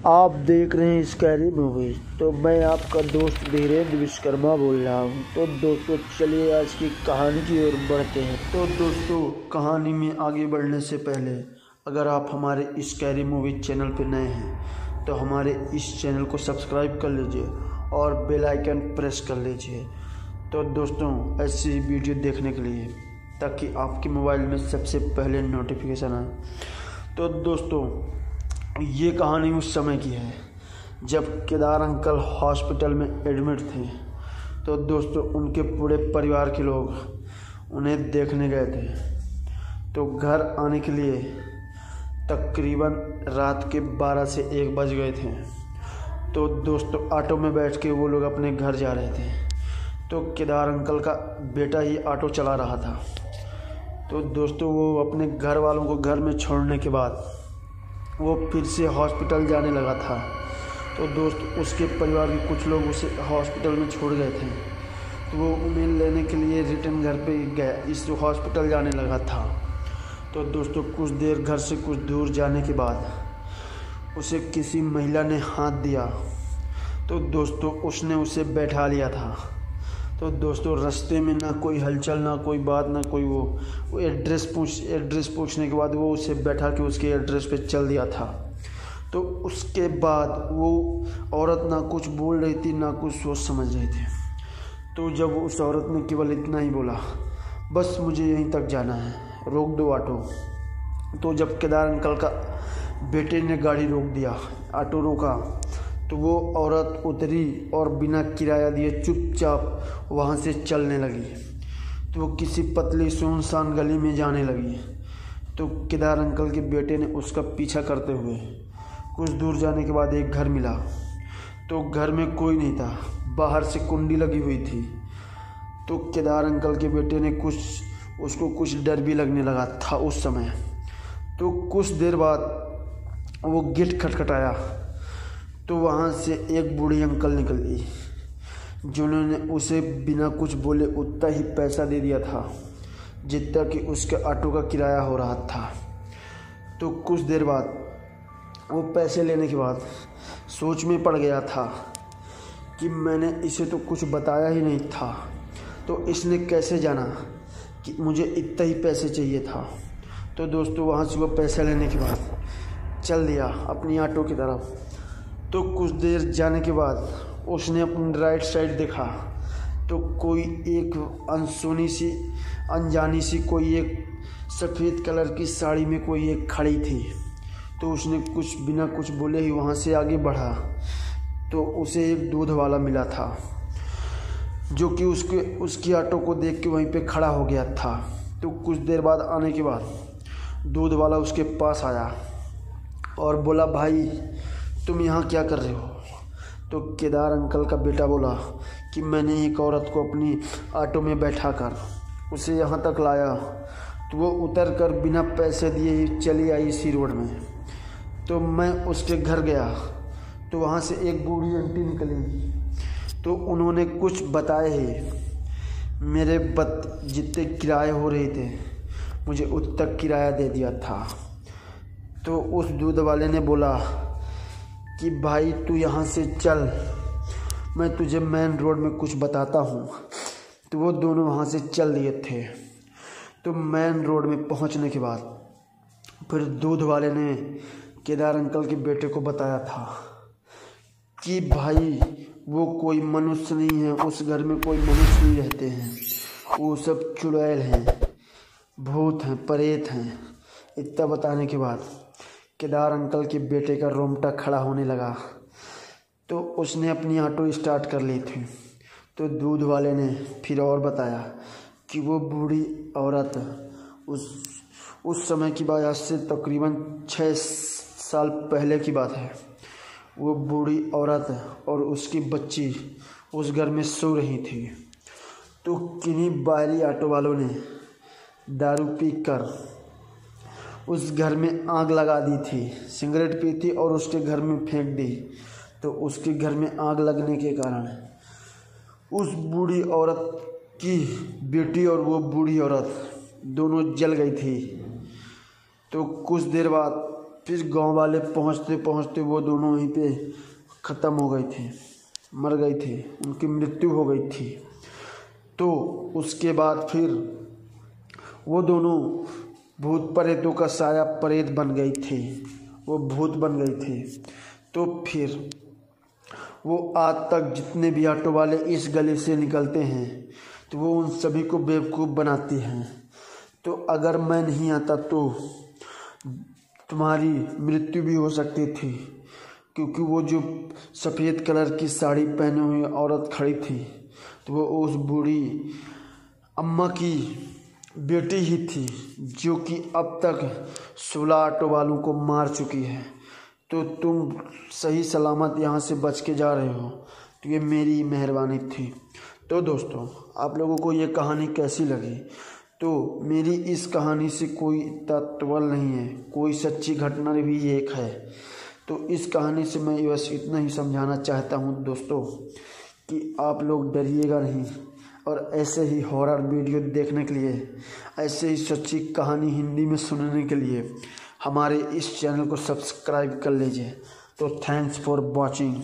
आप देख रहे हैं स्कैरी मूवी। तो मैं आपका दोस्त धीरेन्द्र विश्वकर्मा बोल रहा हूँ। तो दोस्तों चलिए आज की कहानी की ओर बढ़ते हैं। तो दोस्तों कहानी में आगे बढ़ने से पहले अगर आप हमारे स्कैरी मूवी चैनल पर नए हैं तो हमारे इस चैनल को सब्सक्राइब कर लीजिए और बेल आइकन प्रेस कर लीजिए। तो दोस्तों ऐसी वीडियो देखने के लिए ताकि आपके मोबाइल में सबसे पहले नोटिफिकेशन आए। तो दोस्तों ये कहानी उस समय की है जब केदार अंकल हॉस्पिटल में एडमिट थे। तो दोस्तों उनके पूरे परिवार के लोग उन्हें देखने गए थे। तो घर आने के लिए तकरीबन रात के 12 से 1 बज गए थे। तो दोस्तों ऑटो में बैठ के वो लोग अपने घर जा रहे थे। तो केदार अंकल का बेटा ही ऑटो चला रहा था। तो दोस्तों वो अपने घर वालों को घर में छोड़ने के बाद वो फिर से हॉस्पिटल जाने लगा था। तो दोस्त उसके परिवार के कुछ लोग उसे हॉस्पिटल में छोड़ गए थे। तो वो उन्हें लेने के लिए रिटर्न घर पे गया, इस हॉस्पिटल जाने लगा था। तो दोस्तों कुछ देर घर से कुछ दूर जाने के बाद उसे किसी महिला ने हाथ दिया। तो दोस्तों उसने उसे बैठा लिया था। तो दोस्तों रास्ते में ना कोई हलचल, ना कोई बात, ना कोई वो एड्रेस पूछने के बाद वो उसे बैठा के उसके एड्रेस पे चल दिया था। तो उसके बाद वो औरत ना कुछ बोल रही थी ना कुछ सोच समझ रही थी। तो जब उस औरत ने केवल इतना ही बोला, बस मुझे यहीं तक जाना है, रोक दो ऑटो। तो जब केदार अंकल का बेटे ने गाड़ी रोक दिया, ऑटो रोका, तो वो औरत उतरी और बिना किराया दिए चुपचाप वहाँ से चलने लगी। तो वो किसी पतली सुनसान गली में जाने लगी। तो केदार अंकल के बेटे ने उसका पीछा करते हुए कुछ दूर जाने के बाद एक घर मिला। तो घर में कोई नहीं था, बाहर से कुंडी लगी हुई थी। तो केदार अंकल के बेटे ने उसको कुछ डर भी लगने लगा था उस समय। तो कुछ देर बाद वो गेट खटखटाया। तो वहाँ से एक बूढ़ी अंकल निकली जिन्होंने उसे बिना कुछ बोले उतना ही पैसा दे दिया था जितना कि उसके ऑटो का किराया हो रहा था। तो कुछ देर बाद वो पैसे लेने के बाद सोच में पड़ गया था कि मैंने इसे तो कुछ बताया ही नहीं था, तो इसने कैसे जाना कि मुझे इतना ही पैसे चाहिए था। तो दोस्तों वहाँ से वो पैसा लेने के बाद चल दिया अपनी ऑटो की तरफ। तो कुछ देर जाने के बाद उसने अपनी राइट साइड देखा। तो कोई एक अनजानी सी कोई एक सफ़ेद कलर की साड़ी में कोई एक खड़ी थी। तो उसने कुछ बिना कुछ बोले ही वहाँ से आगे बढ़ा। तो उसे एक दूध वाला मिला था जो कि उसकी ऑटो को देख के वहीं पे खड़ा हो गया था। तो कुछ देर बाद आने के बाद दूध वाला उसके पास आया और बोला, भाई तुम यहाँ क्या कर रहे हो? तो केदार अंकल का बेटा बोला कि मैंने एक औरत को अपनी ऑटो में बैठा कर उसे यहाँ तक लाया। तो वो उतर कर बिना पैसे दिए ही चली आई इसी रोड में। तो मैं उसके घर गया तो वहाँ से एक बूढ़ी आंटी निकली। तो उन्होंने कुछ बताए ही मेरे जितने किराए हो रहे थे मुझे उतना किराया दे दिया था। तो उस दूध वाले ने बोला कि भाई तू यहाँ से चल, मैं तुझे मेन रोड में कुछ बताता हूँ। तो वो दोनों वहाँ से चल दिए थे। तो मेन रोड में पहुँचने के बाद फिर दूध वाले ने केदार अंकल के बेटे को बताया था कि भाई वो कोई मनुष्य नहीं है, उस घर में कोई मनुष्य नहीं रहते हैं, वो सब चुड़ैल हैं, भूत हैं, प्रेत हैं। इतना बताने के बाद केदार अंकल के बेटे का रोंगटा खड़ा होने लगा। तो उसने अपनी ऑटो स्टार्ट कर ली थी। तो दूध वाले ने फिर और बताया कि वो बूढ़ी औरत उस समय की बात, आज से तकरीबन 6 साल पहले की बात है। वो बूढ़ी औरत और उसकी बच्ची उस घर में सो रही थी। तो किन्हीं बाहरी ऑटो वालों ने दारू पी कर उस घर में आग लगा दी थी, सिगरेट पी थी और उसके घर में फेंक दी। तो उसके घर में आग लगने के कारण उस बूढ़ी औरत की बेटी और वो बूढ़ी औरत दोनों जल गई थी। तो कुछ देर बाद फिर गांव वाले पहुंचते पहुंचते वो दोनों वहीं पे ख़त्म हो गए थे, मर गए थे, उनकी मृत्यु हो गई थी। तो उसके बाद फिर वो दोनों भूत प्रेतों का साया प्रेत बन गए थे, वो भूत बन गए थे। तो फिर वो आज तक जितने भी ऑटो वाले इस गली से निकलते हैं तो वो उन सभी को बेवकूफ़ बनाते हैं। तो अगर मैं नहीं आता तो तुम्हारी मृत्यु भी हो सकती थी, क्योंकि वो जो सफ़ेद कलर की साड़ी पहने हुई औरत खड़ी थी तो वो उस बूढ़ी अम्मा की बेटी ही थी, जो कि अब तक 16 ऑटो वालों को मार चुकी है। तो तुम सही सलामत यहाँ से बच के जा रहे हो, तो ये मेरी मेहरबानी थी। तो दोस्तों, आप लोगों को ये कहानी कैसी लगी? तो मेरी इस कहानी से कोई तत्वल नहीं है, कोई सच्ची घटना भी एक है। तो इस कहानी से मैं बस इतना ही समझाना चाहता हूँ दोस्तों कि आप लोग डरिएगा नहीं, और ऐसे ही हॉरर वीडियो देखने के लिए, ऐसे ही सच्ची कहानी हिंदी में सुनने के लिए हमारे इस चैनल को सब्सक्राइब कर लीजिए। तो थैंक्स फॉर वॉचिंग।